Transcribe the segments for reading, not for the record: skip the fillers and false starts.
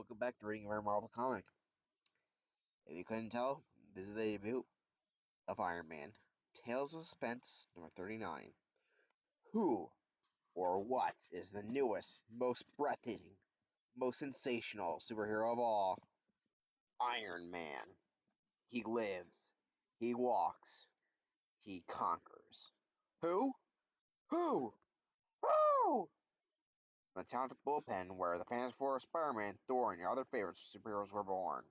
welcome back to reading a rare Marvel comic. If you couldn't tell, this is a debut of Iron Man. Tales of Suspense, number 39. Who or what is the newest, most breathtaking, most sensational superhero of all? Iron Man. He lives. He walks. He conquers. Who? Who? Who? The talented bullpen where the fans for Spider-Man, Thor, and your other favorite superheroes were born.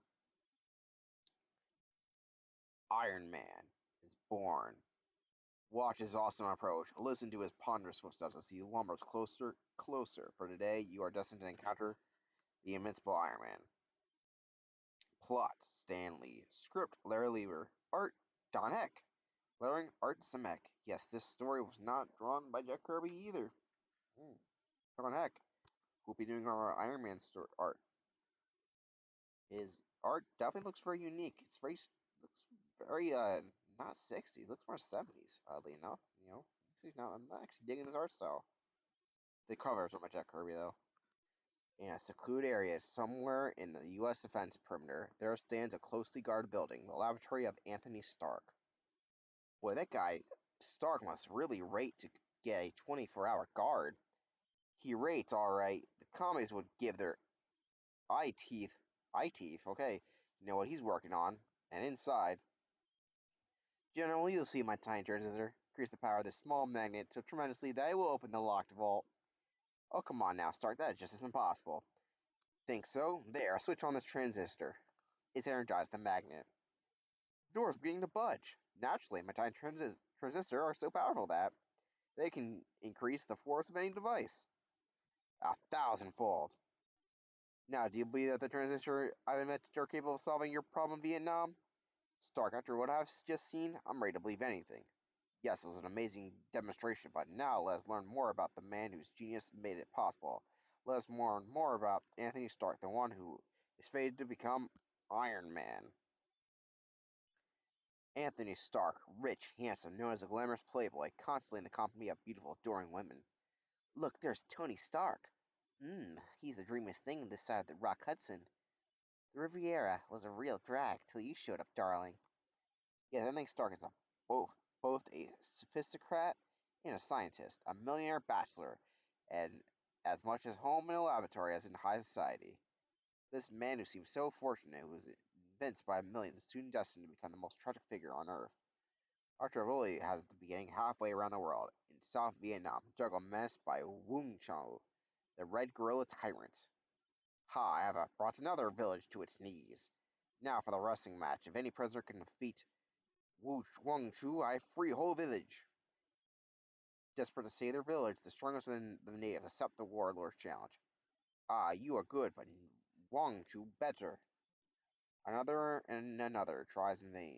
Iron Man is born. Watch his awesome approach. Listen to his ponderous footsteps as he lumbers closer. For today, you are destined to encounter the Invincible Iron Man. Plot: Stan Lee. Script: Larry Lieber. Art: Don Heck. Lettering: Art Simek. Yes, this story was not drawn by Jack Kirby either. Don Heck, who'll be doing our Iron Man art. His art definitely looks very unique. Looks very not 60s. Looks more 70s. Oddly enough, I'm not actually digging this art style. The covers are by Jack Kirby though. In a secluded area somewhere in the U.S. defense perimeter, there stands a closely guarded building, the laboratory of Anthony Stark. Boy, that guy Stark must really rate to get a 24-hour guard. He rates all right. The commies would give their eye teeth, okay, you know what he's working on. And inside, General, you'll see my tiny transistor. Increase the power of this small magnet so tremendously that it will open the locked vault. Oh, come on now, Stark, that just isn't possible. Think so? There, switch on this transistor. It's energized the magnet. The door's beginning to budge. Naturally, my tiny transistor are so powerful that they can increase the force of any device 1,000-fold. Now, do you believe that the transistor I've invented are capable of solving your problem in Vietnam? Stark, after what I've just seen, I'm ready to believe anything. Yes, it was an amazing demonstration, but now let us learn more about the man whose genius made it possible. Let us learn more about Anthony Stark, the one who is fated to become Iron Man. Anthony Stark, rich, handsome, known as a glamorous playboy, constantly in the company of beautiful, adoring women. Look, there's Tony Stark. He's the dreamiest thing this side of the Rock Hudson. The Riviera was a real drag till you showed up, darling. Yes, I think Stark is both a sophisticrat and a scientist, a millionaire bachelor, and as much at home in a laboratory as in high society. This man who seems so fortunate, who was convinced by millions, is soon destined to become the most tragic figure on Earth. Our Trevoli has the beginning halfway around the world, in South Vietnam, juggled menaced by Wung Chau, the Red Gorilla Tyrant. Ha, I have brought another village to its knees. Now for the wrestling match. If any prisoner can defeat Wang Chu, I free whole village. Desperate to save their village, the strongest of the natives accept the warlord's challenge. Ah, you are good, but Wang Chu better. Another and another tries in vain.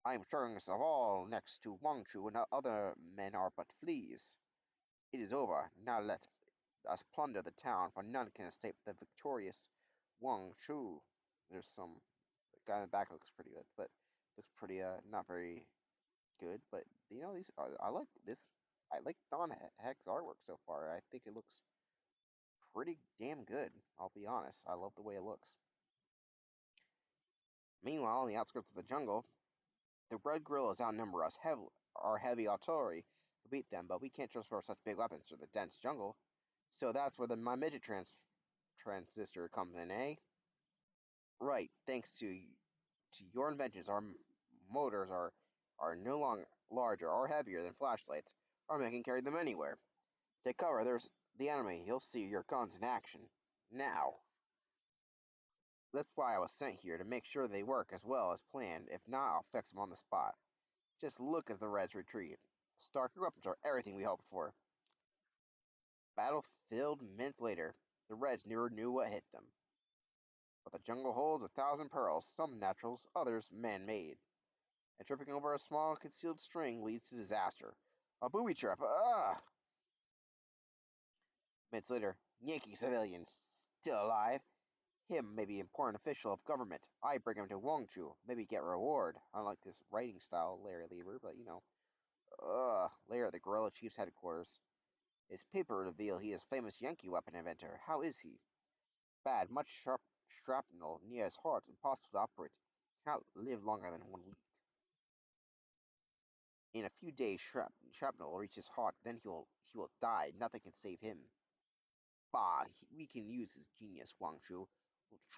I am strongest of all next to Wang Chu, and other men are but fleas. It is over. Now let us plunder the town, for none can escape the victorious Wang Chu. There's some the guy in the back looks pretty good, but looks pretty not very good. But these I like this. I like Don Heck's artwork so far. I think it looks pretty damn good. I'll be honest. I love the way it looks. Meanwhile, on the outskirts of the jungle, the red gorillas outnumber us our heavy artillery to beat them, but we can't transport such big weapons through the dense jungle. So that's where my midget transistor comes in, eh? Right. Thanks to your inventions, our motors are no longer larger or heavier than flashlights. Our men can carry them anywhere. Take cover. There's the enemy. He'll see your guns in action. Now. That's why I was sent here, to make sure they work as well as planned. If not, I'll fix them on the spot. Just look as the Reds retreat. Stark, your weapons are everything we hoped for. Battlefield minutes later, the Reds never knew what hit them. But the jungle holds 1,000 pearls, some naturals, others man-made. And tripping over a small concealed string leads to disaster. A booby trap! Ah! Minutes later, Yankee civilian, still alive. Him, maybe important official of government. I bring him to Wangchu, maybe get reward. Unlike this writing style, Larry Lieber, but later at the guerrilla chief's headquarters. His paper reveal he is famous Yankee weapon inventor. How is he? bad. Much shrapnel near his heart, impossible to operate. Cannot live longer than 1 week. In a few days, shrapnel will reach his heart. Then he will die. Nothing can save him. Bah! We can use his genius, Wang Chu.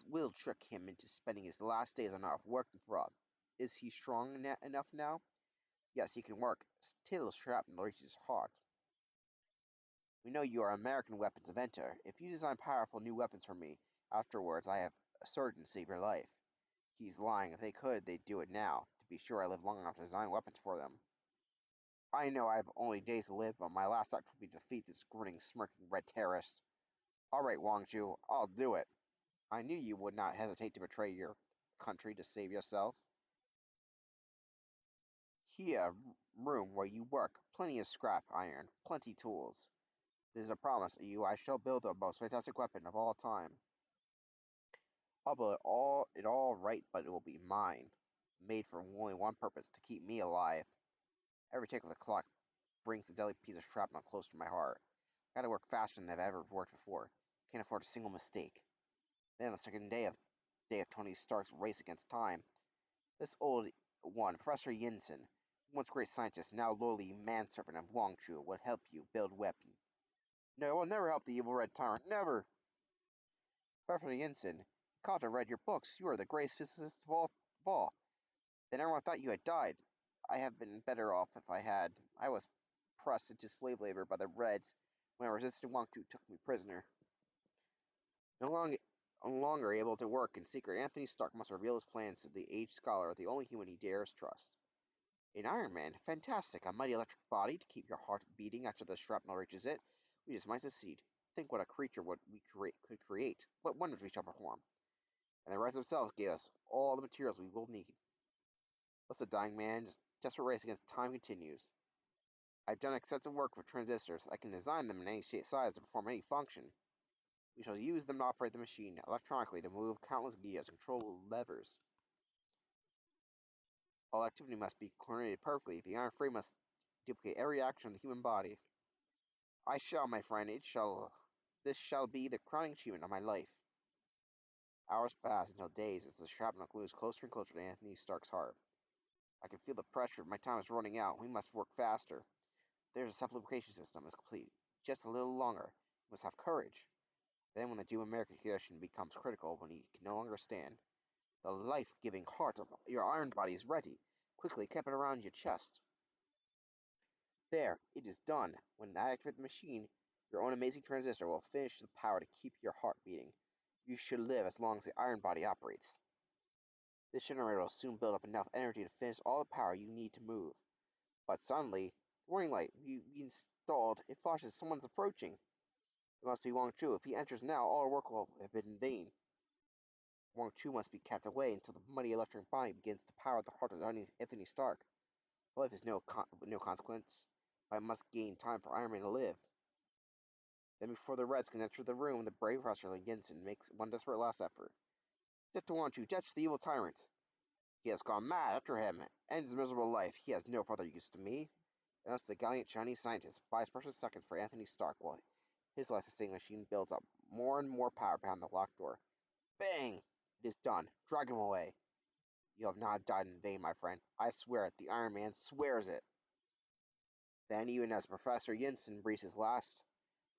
We'll trick him into spending his last days on Earth working for us. Is he strong enough now? Yes, he can work till shrapnel reaches his heart. We know you are an American weapons inventor. If you design powerful new weapons for me, afterwards I have a certain save your life. He's lying. If they could, they'd do it now. To be sure, I live long enough to design weapons for them. I know I have only days to live, but my last act will be to defeat this grinning, smirking red terrorist. All right, Wangju, I'll do it. I knew you would not hesitate to betray your country to save yourself. Here, room where you work, plenty of scrap iron, plenty tools. This is a promise to you. I shall build the most fantastic weapon of all time. I'll build it all right, but it will be mine. Made for only one purpose, to keep me alive. Every tick of the clock brings a deadly piece of shrapnel close to my heart. Gotta work faster than I've ever worked before. Can't afford a single mistake. Then the second day of Tony Stark's race against time. This old one, Professor Yinsen, once great scientist, now lowly manservant of Wangchu, will help you build weapon. No, it will never help the evil red tyrant. Never! Professor Yinsen, Kata read your books. You are the greatest physicist of all. Then everyone thought you had died. I have been better off if I had. I was pressed into slave labor by the Reds when a resistant Wangchu took me prisoner. No longer able to work in secret, Anthony Stark must reveal his plans to the aged scholar, the only human he dares trust. An Iron Man, fantastic! A mighty electric body to keep your heart beating after the shrapnel reaches it. We just might succeed. Think what a creature could create. What wonders we shall perform. And the Reds themselves gave us all the materials we will need. Thus the dying man's desperate race against time continues. I've done extensive work with transistors. I can design them in any shape size to perform any function. We shall use them to operate the machine electronically to move countless gears and control levers. All activity must be coordinated perfectly. The iron frame must duplicate every action of the human body. I shall, my friend, this shall be the crowning achievement of my life. Hours pass until days as the shrapnel moves closer and closer to Anthony Stark's heart. I can feel the pressure. My time is running out. We must work faster. There's a self-lubrication system is complete. Just a little longer. We must have courage. Then when the Jew American condition becomes critical, when he can no longer stand, the life-giving heart of your iron body is ready. Quickly keep it around your chest. There, it is done. When I activate the machine, your own amazing transistor will finish the power to keep your heart beating. You should live as long as the iron body operates. This generator will soon build up enough energy to finish all the power you need to move. But suddenly, the warning light we installed, it flashes someone's approaching. It must be Wang Chu. If he enters now, all our work will have been in vain. Wang Chu must be kept away until the mighty electric body begins to power the heart of Anthony Stark. Life is no consequence. I must gain time for Iron Man to live. Then before the Reds can enter the room, the brave Professor Jensen makes one desperate last effort. Death to Wang Chu, death to the evil tyrant! He has gone mad after him, and his miserable life. He has no further use to me. And thus the gallant Chinese scientist buys precious seconds for Anthony Stark while his life-sustaining machine builds up more and more power behind the locked door. Bang! It is done. Drag him away. You have not died in vain, my friend. I swear it. The Iron Man swears it. Then, even as Professor Jensen breathes his last,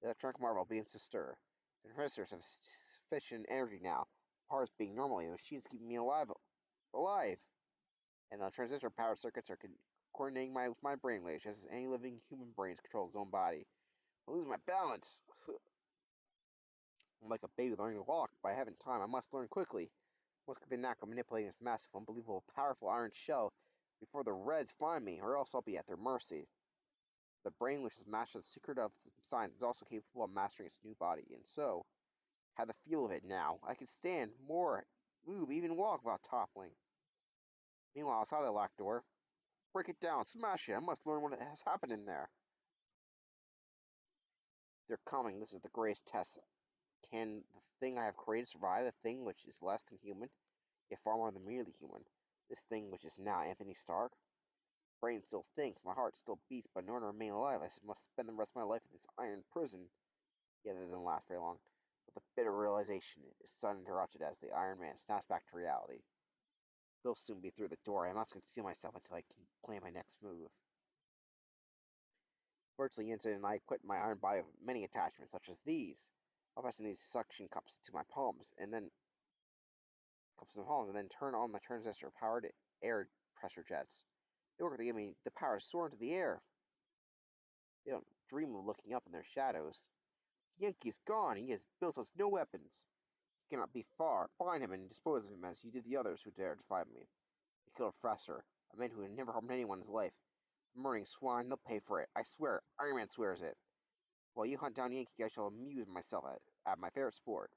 the electronic marvel begins to stir. The transistors have sufficient energy now. Powers being normally, the machine's keeping me alive. Alive! And the transistor-powered circuits are coordinating with my brainwaves, just as any living human brain controls its own body. I lose my balance! I'm like a baby learning to walk. By having time, I must learn quickly. I must get the knack of manipulating this massive, unbelievable, powerful iron shell before the Reds find me, or else I'll be at their mercy. The brain which has mastered the secret of the science is also capable of mastering its new body, and so, have the feel of it now. I can stand, move, even walk without toppling. Meanwhile, outside the locked door, break it down, smash it. I must learn what has happened in there. They're coming. This is the greatest test. Can the thing I have created survive the thing which is less than human, yet far more than merely human? This thing which is now Anthony Stark? Brain still thinks, my heart still beats, but in order to remain alive, I must spend the rest of my life in this iron prison. Yeah, that doesn't last very long. With a bitter realization, his son interrupted as the Iron Man snaps back to reality. They'll soon be through the door. I must conceal myself until I can plan my next move. Virtually instant, and I equipped my iron body with many attachments, such as these. I'll fasten these suction cups to my palms, and then turn on my transistor-powered air pressure jets. They work to give me the power to soar into the air. They don't dream of looking up in their shadows. Yankee's gone. He has built us no weapons. He cannot be far. Find him and dispose of him as you did the others who dared to fight me. He killed a professor, a man who had never harmed anyone in his life. Murdering swine, they'll pay for it. I swear. Iron Man swears it. While you hunt down Yankee, I shall amuse myself at my favorite sport.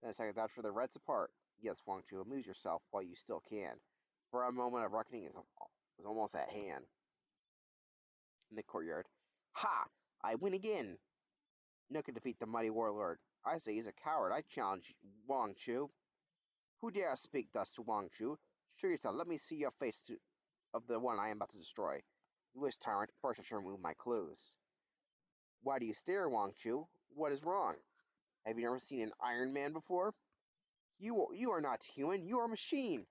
Then a second after the Reds apart. Yes, Wang Chu, amuse yourself while you still can. For a moment of reckoning is almost at hand. In the courtyard. Ha! I win again! No can defeat the mighty warlord. I say he's a coward. I challenge Wang Chu. Who dare speak thus to Wang Chu? Show yourself. Let me see your face of the one I am about to destroy. You wish, tyrant. First I shall remove my clothes. Why do you stare, Wang Chu? What is wrong? Have you never seen an Iron Man before? You are not human. You are a machine.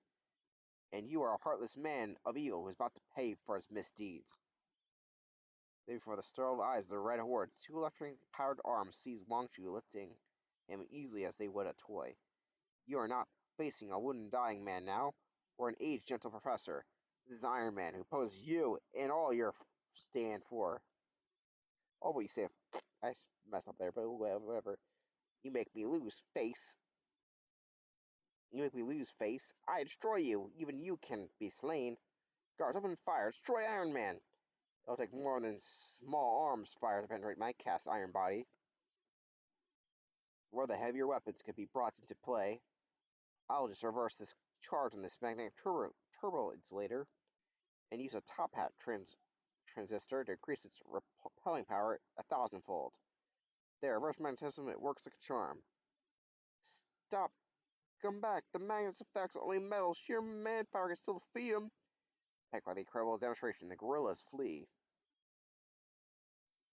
And you are a heartless man of evil who is about to pay for his misdeeds. Then before the startled eyes of the Red Horde, two electric-powered arms seized Wang Chu, lifting him easily as they would a toy. You are not facing a wooden dying man now, or an aged gentle professor. This is Iron Man, who poses you and all your stand for. Oh, what you say? I messed up there, but whatever. You make me lose face. You make me lose face. I destroy you. Even you can be slain. Guards, open fire. Destroy Iron Man. It'll take more than small arms fire to penetrate my cast iron body. Where the heavier weapons could be brought into play, I'll just reverse this charge on this magnetic turbo insulator and use a top hat transistor to increase its repelling power 1,000-fold. There, reverse magnetism, it works like a charm. Stop! Come back! The magnet's effects only metal. Sheer manpower can still defeat him. Heck, by the incredible demonstration, the guerrillas flee.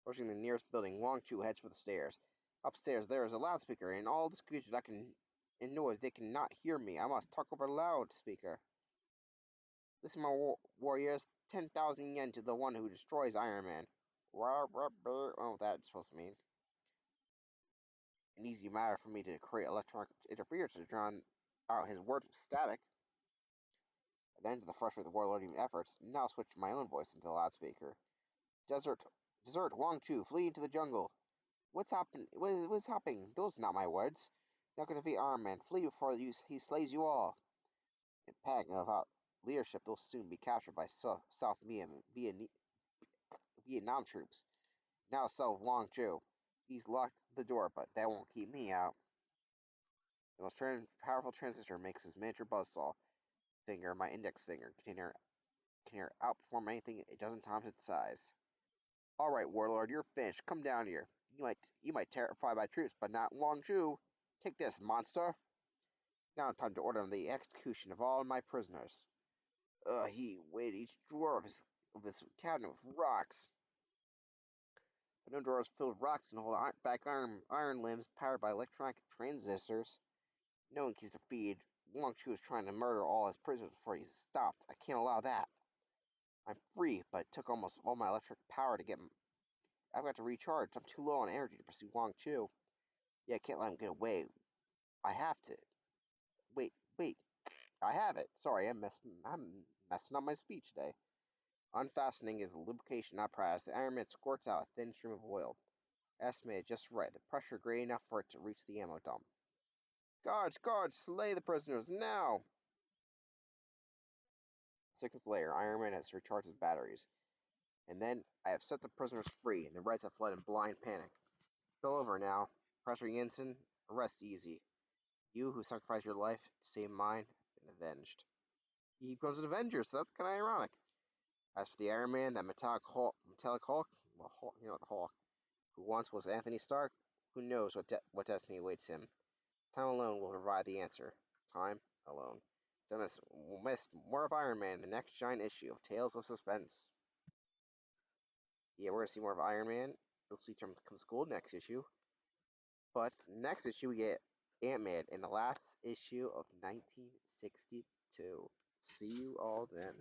Approaching the nearest building, Wang Chu heads for the stairs. Upstairs, there is a loudspeaker, and all this creature that can in noise, they cannot hear me. I must talk over a loudspeaker. Listen, my warriors, 10,000 yen to the one who destroys Iron Man. I don't know what that's supposed to mean. An easy matter for me to create electronic interference to drown out his words with static. Then, to the frustrated warlording efforts, now switch my own voice into the loudspeaker. Desert, Wang Chu, flee into the jungle. What's happening? What's happening? Those are not my words. Not going to defeat Iron Man. Flee before he slays you all. In panic and without leadership, they'll soon be captured by South Vietnam troops. Now so Wang Chu. He's locked the door, but that won't keep me out. The most powerful transistor makes his miniature buzzsaw finger, my index finger, can outperform anything a dozen times its size. All right, warlord, you're finished. Come down here. You might terrify my troops, but not Wang Chu. Take this, monster. Now time to order the execution of all my prisoners. He weighed each drawer of his cabinet with rocks. But no drawers filled with rocks can hold back iron limbs powered by electronic transistors. Knowing he's defeated, Wang Chu is trying to murder all his prisoners before he's stopped. I can't allow that. I'm free, but it took almost all my electric power to get. I've got to recharge. I'm too low on energy to pursue Wang Chu. Yeah, I can't let him get away. I have to. Wait. I have it. Sorry, I'm messing up my speech today. Unfastening is the lubrication apparatus. The Iron Man squirts out a thin stream of oil. Estimated just right. The pressure great enough for it to reach the ammo dump. Guards, slay the prisoners now! Seconds later, Iron Man has recharged his batteries. And then I have set the prisoners free, and the Reds have fled in blind panic. It's all over now. Professor Yinsen, rest easy. You who sacrificed your life to save mine have been avenged. He becomes an Avenger, so that's kind of ironic. As for the Iron Man, that metallic Hulk, well, the Hulk, who once was Anthony Stark, who knows what destiny awaits him. Time alone will provide the answer. Time alone. We'll miss more of Iron Man in the next giant issue of Tales of Suspense. Yeah, we're gonna see more of Iron Man. We'll see him come to school next issue. But next issue we get Ant-Man in the last issue of 1962. See you all then.